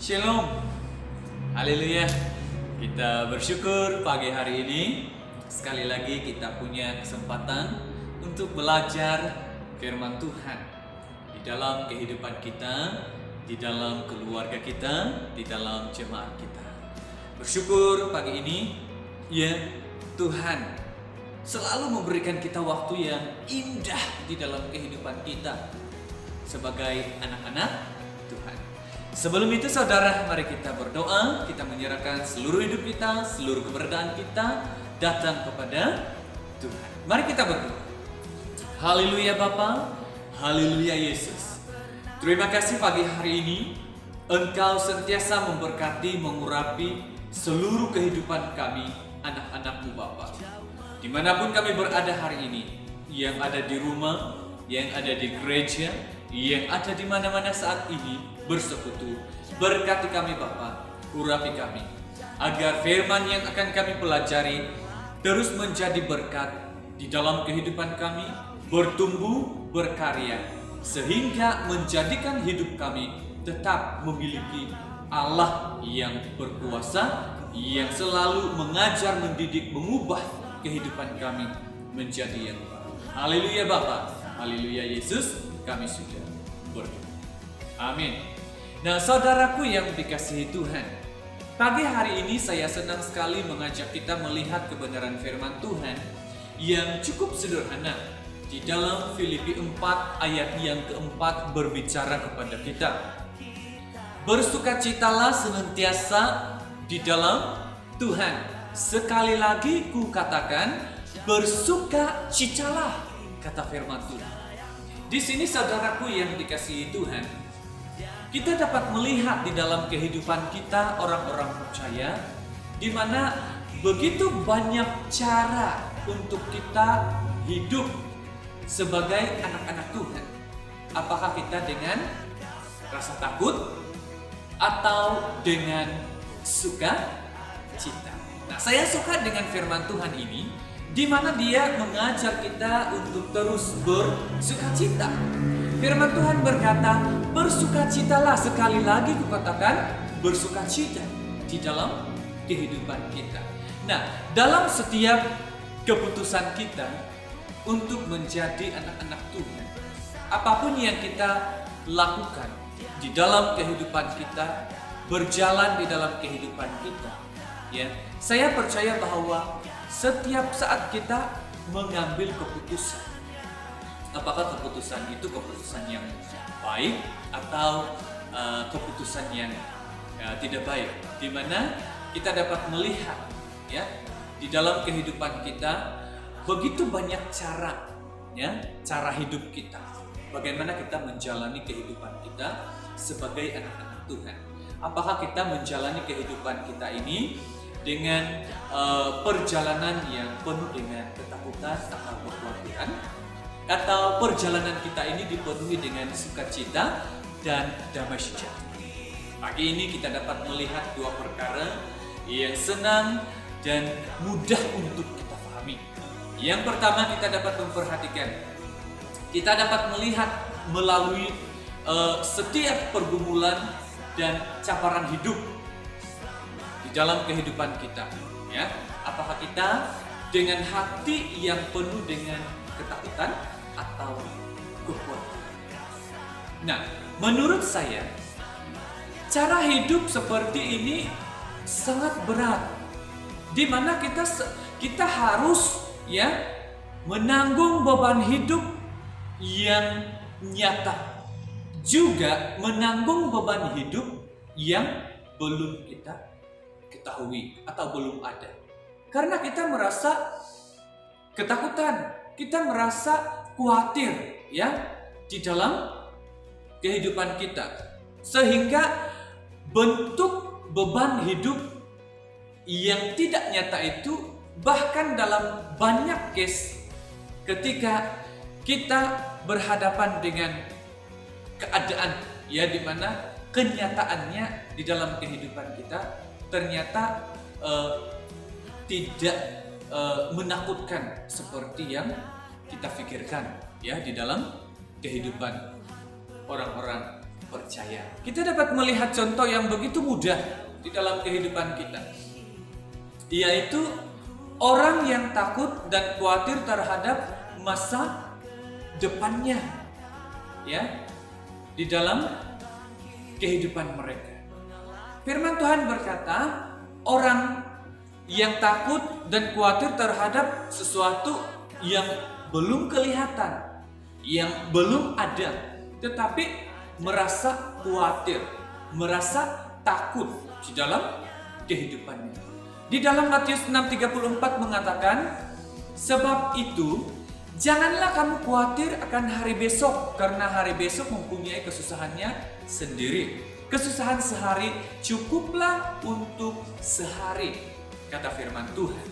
Shalom, haleluya. Kita bersyukur pagi hari ini sekali lagi kita punya kesempatan untuk belajar firman Tuhan di dalam kehidupan kita, di dalam keluarga kita, di dalam jemaat kita. Bersyukur pagi ini, ya Tuhan selalu memberikan kita waktu yang indah di dalam kehidupan kita sebagai anak-anak Tuhan. Sebelum itu saudara, mari kita berdoa. Kita menyerahkan seluruh hidup kita, seluruh keberadaan kita datang kepada Tuhan. Mari kita berdoa. Haleluya Bapa, haleluya Yesus. Terima kasih pagi hari ini Engkau sentiasa memberkati, mengurapi seluruh kehidupan kami, anak-anak-Mu Bapa. Dimanapun kami berada hari ini, yang ada di rumah, yang ada di gereja, yang ada di mana-mana saat ini bersekutu, berkati kami Bapa, urapi kami, agar firman yang akan kami pelajari terus menjadi berkat di dalam kehidupan kami, bertumbuh, berkarya, sehingga menjadikan hidup kami tetap memiliki Allah yang berkuasa, yang selalu mengajar, mendidik, mengubah kehidupan kami menjadi yang baru. Haleluya Bapa, haleluya Yesus, kami sudah berdoa. Amin. Nah saudaraku yang dikasihi Tuhan, pagi hari ini saya senang sekali mengajak kita melihat kebenaran firman Tuhan yang cukup sederhana. Di dalam Filipi 4 ayat yang keempat berbicara kepada kita, bersukacitalah senantiasa di dalam Tuhan. Sekali lagi ku katakan, bersukacitalah, kata firman Tuhan. Di sini saudaraku yang dikasihi Tuhan, kita dapat melihat di dalam kehidupan kita orang-orang percaya, di mana begitu banyak cara untuk kita hidup sebagai anak-anak Tuhan. Apakah kita dengan rasa takut atau dengan sukacita? Nah, saya suka dengan firman Tuhan ini, di mana dia mengajar kita untuk terus bersukacita. Firman Tuhan berkata, bersukacitalah, sekali lagi kukatakan, bersukacita di dalam kehidupan kita. Nah, dalam setiap keputusan kita untuk menjadi anak-anak Tuhan, apapun yang kita lakukan di dalam kehidupan kita, berjalan di dalam kehidupan kita, ya, saya percaya bahwa setiap saat kita mengambil keputusan, apakah keputusan itu keputusan yang baik atau keputusan yang tidak baik, di mana kita dapat melihat, ya, di dalam kehidupan kita begitu banyak cara, ya, cara hidup kita, bagaimana kita menjalani kehidupan kita sebagai anak-anak Tuhan. Apakah kita menjalani kehidupan kita ini dengan perjalanan yang penuh dengan ketakutan atau kekhawatiran, atau perjalanan kita ini dipenuhi dengan sukacita dan damai sejahtera? Pagi ini kita dapat melihat dua perkara yang senang dan mudah untuk kita pahami. Yang pertama, kita dapat memperhatikan, kita dapat melihat melalui setiap pergumulan dan cabaran hidup di dalam kehidupan kita, ya, apakah kita dengan hati yang penuh dengan ketakutan atau kekhawatiran? Nah, menurut saya cara hidup seperti ini sangat berat, di mana kita harus, ya, menanggung beban hidup yang nyata, juga menanggung beban hidup yang belum kita ketahui atau belum ada. Karena kita merasa ketakutan, kita merasa khawatir, ya, di dalam kehidupan kita, sehingga bentuk beban hidup yang tidak nyata itu bahkan dalam banyak case ketika kita berhadapan dengan keadaan, ya, di mana kenyataannya di dalam kehidupan kita ternyata tidak menakutkan seperti yang kita pikirkan, ya, di dalam kehidupan orang-orang percaya. Kita dapat melihat contoh yang begitu mudah di dalam kehidupan kita, yaitu orang yang takut dan khawatir terhadap masa depannya, ya, di dalam kehidupan mereka. Firman Tuhan berkata, orang yang takut dan khawatir terhadap sesuatu yang belum kelihatan, yang belum ada, tetapi merasa khawatir, merasa takut di dalam kehidupannya. Di dalam Matius 6:34 mengatakan, sebab itu janganlah kamu khawatir akan hari besok, karena hari besok mempunyai kesusahannya sendiri. Kesusahan sehari cukuplah untuk sehari, kata firman Tuhan.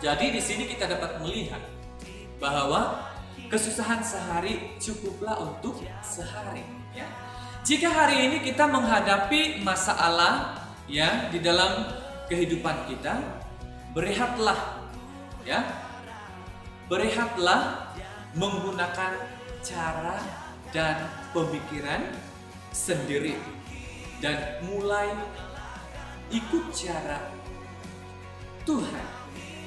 Jadi di sini kita dapat melihat bahwa kesusahan sehari cukuplah untuk sehari. Ya. Jika hari ini kita menghadapi masalah, ya, di dalam kehidupan kita, berehatlah, ya, berehatlah menggunakan cara dan pemikiran sendiri dan mulai ikut cara Tuhan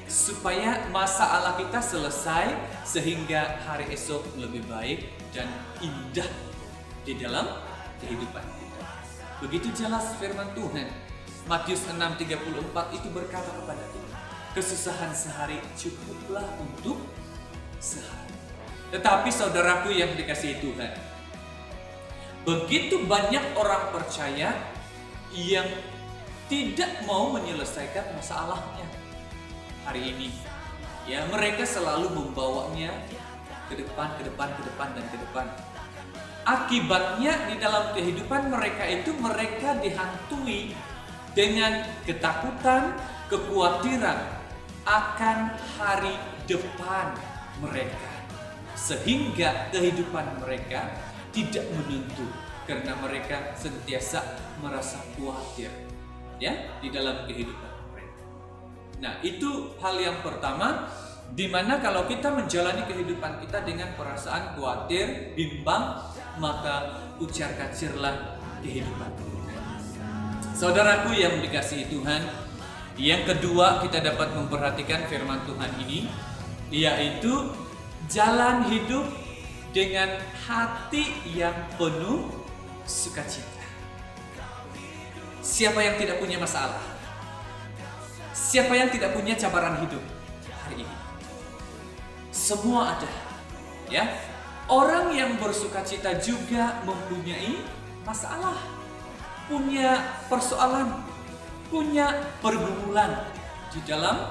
supaya masalah kita selesai sehingga hari esok lebih baik dan indah di dalam kehidupan kita. Begitu jelas firman Tuhan. Matius 6:34 itu berkata kepada kita, kesusahan sehari cukuplah untuk sehari. Tetapi saudaraku yang dikasihi Tuhan, begitu banyak orang percaya yang tidak mau menyelesaikan masalahnya hari ini. Ya, mereka selalu membawanya ke depan, dan ke depan. Akibatnya di dalam kehidupan mereka itu, mereka dihantui dengan ketakutan, kekhawatiran akan hari depan mereka, sehingga kehidupan mereka tidak menentu karena mereka sentiasa merasa khawatir, ya, di dalam kehidupan mereka. Nah, itu hal yang pertama, di mana kalau kita menjalani kehidupan kita dengan perasaan khawatir, bimbang, maka ujar kacirlah kehidupan kita. Saudaraku yang dikasihi Tuhan, yang kedua kita dapat memperhatikan firman Tuhan ini, yaitu jalan hidup dengan hati yang penuh sukacita. Siapa yang tidak punya masalah? Siapa yang tidak punya cabaran hidup hari ini? Semua ada, ya. Orang yang bersukacita juga mempunyai masalah, punya persoalan, punya pergumulan di dalam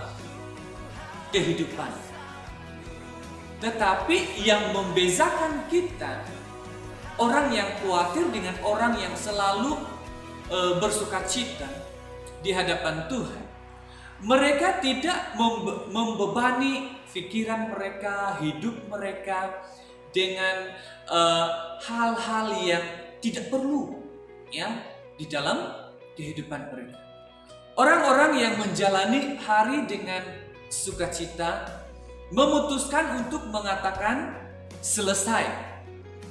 kehidupan. Tetapi yang membezakan kita, orang yang khawatir dengan orang yang selalu bersukacita di hadapan Tuhan, mereka tidak membebani pikiran mereka, hidup mereka dengan hal-hal yang tidak perlu, ya, di dalam kehidupan mereka. Orang-orang yang menjalani hari dengan sukacita memutuskan untuk mengatakan selesai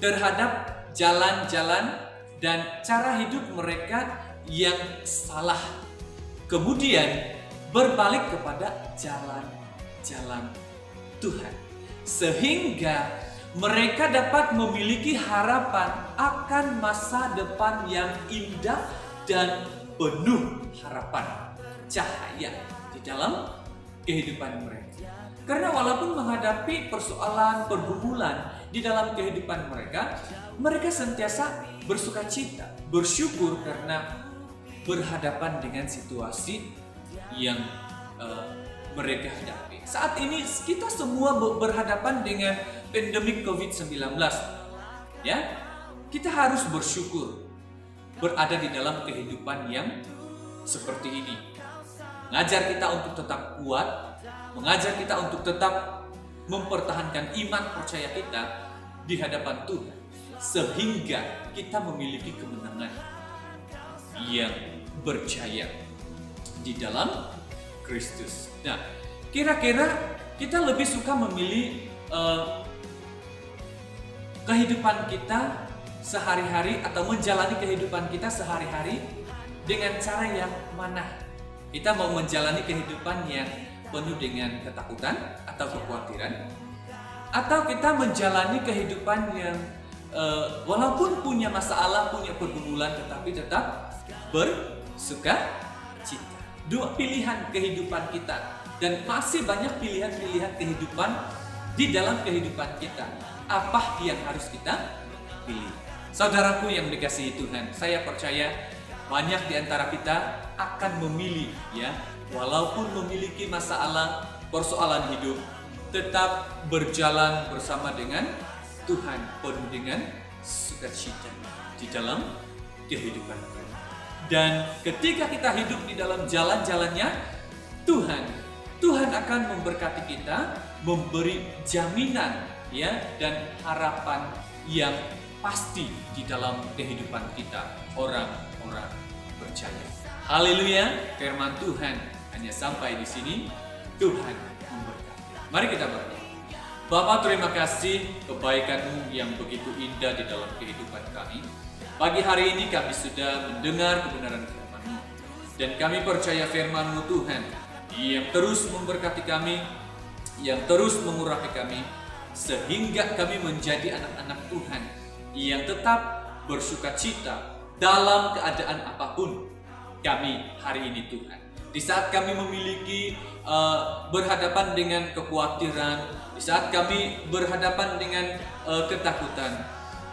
terhadap jalan-jalan dan cara hidup mereka yang salah, kemudian berbalik kepada jalan-jalan Tuhan, sehingga mereka dapat memiliki harapan akan masa depan yang indah dan penuh harapan, cahaya di dalam kehidupan mereka. Karena walaupun menghadapi persoalan, pergumulan di dalam kehidupan mereka, mereka sentiasa bersukacita, bersyukur karena berhadapan dengan situasi yang mereka hadapi. Saat ini kita semua berhadapan dengan pandemik COVID-19. Ya, kita harus bersyukur berada di dalam kehidupan yang seperti ini. Mengajar kita untuk tetap kuat, mengajar kita untuk tetap mempertahankan iman percaya kita di hadapan Tuhan, sehingga kita memiliki kemenangan yang berjaya di dalam Kristus. Nah, kira-kira kita lebih suka memilih kehidupan kita sehari-hari atau menjalani kehidupan kita sehari-hari dengan cara yang mana? Kita mau menjalani kehidupan yang penuh dengan ketakutan atau kekhawatiran, atau kita menjalani kehidupan yang walaupun punya masalah, punya pergumulan, tetapi tetap bersuka cita. Dua pilihan kehidupan kita, dan masih banyak pilihan-pilihan kehidupan di dalam kehidupan kita. Apa yang harus kita pilih? Saudaraku yang dikasihi Tuhan, saya percaya banyak di antara kita akan memilih, ya, walaupun memiliki masalah, persoalan hidup, tetap berjalan bersama dengan Tuhan penuh dengan sukacita di dalam kehidupan kita. Dan ketika kita hidup di dalam jalan-jalannya Tuhan akan memberkati kita, memberi jaminan, ya, dan harapan yang pasti di dalam kehidupan kita, orang-orang percaya. Haleluya, firman Tuhan hanya sampai di sini. Tuhan memberkati. Mari kita berdoa. Bapa, terima kasih kebaikan-Mu yang begitu indah di dalam kehidupan kami. Pagi hari ini kami sudah mendengar kebenaran firman-Mu, dan kami percaya firman-Mu Tuhan yang terus memberkati kami, yang terus mengurapi kami, sehingga kami menjadi anak-anak Tuhan yang tetap bersukacita dalam keadaan apapun kami hari ini Tuhan. Di saat kami memiliki berhadapan dengan kekhawatiran, di saat kami berhadapan dengan ketakutan,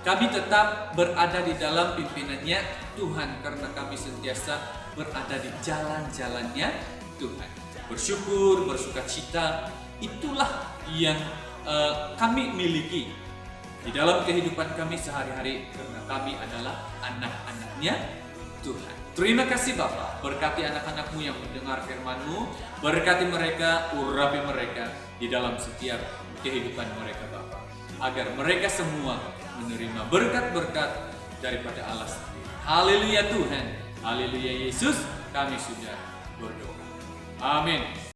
kami tetap berada di dalam pimpinannya Tuhan, karena kami sentiasa berada di jalan-jalannya Tuhan. Bersyukur, bersukacita, itulah yang kami miliki di dalam kehidupan kami sehari-hari, karena kami adalah anak-anaknya Tuhan. Terima kasih Bapa, berkati anak-anak-Mu yang mendengar firman-Mu, berkati mereka, urapi mereka di dalam setiap kehidupan mereka Bapa, agar mereka semua menerima berkat-berkat daripada Allah sendiri. Haleluya Tuhan, haleluya Yesus, kami sudah berdoa. Amin.